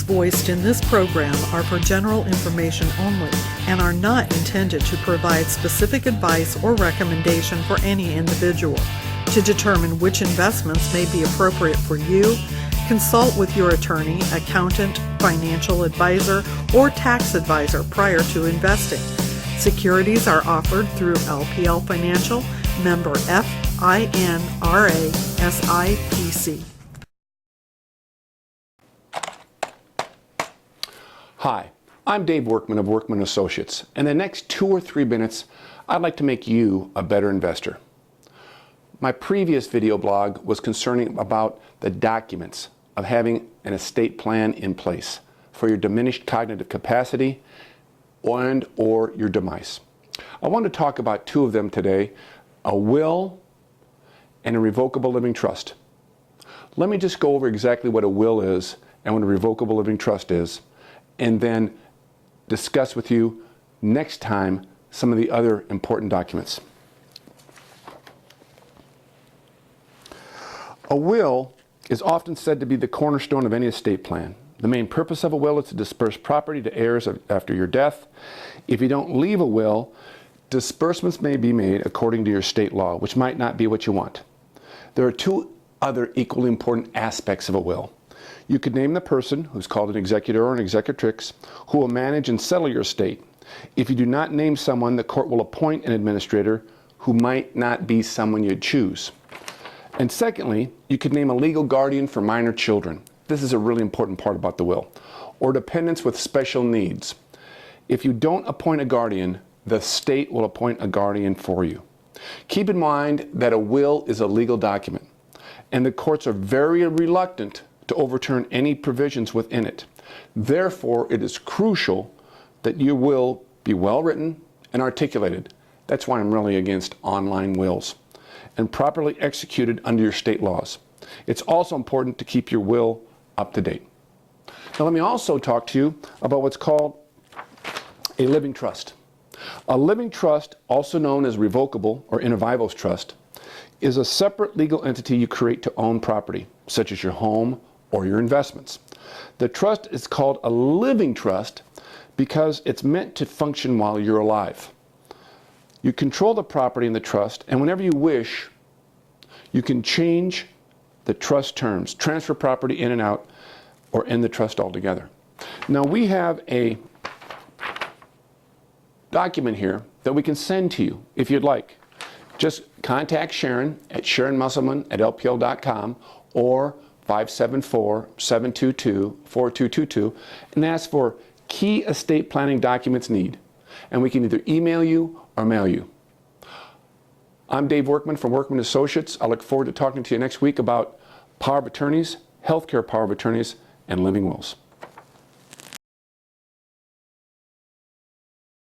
Opinions voiced in this program are for general information only and are not intended to provide specific advice or recommendation for any individual. To determine which investments may be appropriate for you, consult with your attorney, accountant, financial advisor, or tax advisor prior to investing. Securities are offered through LPL Financial, member FINRA SIPC. Hi, I'm Dave Workman of Workman Associates. In the next 2 or 3 minutes, I'd like to make you a better investor. My previous video blog was concerning about the documents of having an estate plan in place for your diminished cognitive capacity and or your demise. I want to talk about 2 of them today, a will and a revocable living trust. Let me just go over exactly what a will is and what a revocable living trust is, and then discuss with you next time some of the other important documents. A will is often said to be the cornerstone of any estate plan. The main purpose of a will is to disperse property to heirs after your death. If you don't leave a will, disbursements may be made according to your state law, which might not be what you want. There are 2 other equally important aspects of a will. You could name the person, who's called an executor or an executrix, who will manage and settle your estate. If you do not name someone, the court will appoint an administrator who might not be someone you'd choose. And secondly, you could name a legal guardian for minor children. This is a really important part about the will. Or dependents with special needs. If you don't appoint a guardian, the state will appoint a guardian for you. Keep in mind that a will is a legal document, and the courts are very reluctant to overturn any provisions within it. Therefore, it is crucial that your will be well written and articulated. That's why I'm really against online wills, and properly executed under your state laws. It's also important to keep your will up to date. Now let me also talk to you about what's called a living trust. A living trust, also known as revocable or inter vivos trust, is a separate legal entity you create to own property, such as your home or your investments. The trust is called a living trust because it's meant to function while you're alive. You control the property in the trust, and whenever you wish, you can change the trust terms, transfer property in and out, or end the trust altogether. Now we have a document here that we can send to you if you'd like. Just contact Sharon at sharonmusselman@lpl.com or 574-722-4222 and ask for key estate planning documents need. And we can either email you or mail you. I'm Dave Workman from Workman Associates. I look forward to talking to you next week about power of attorneys, healthcare power of attorneys, and living wills.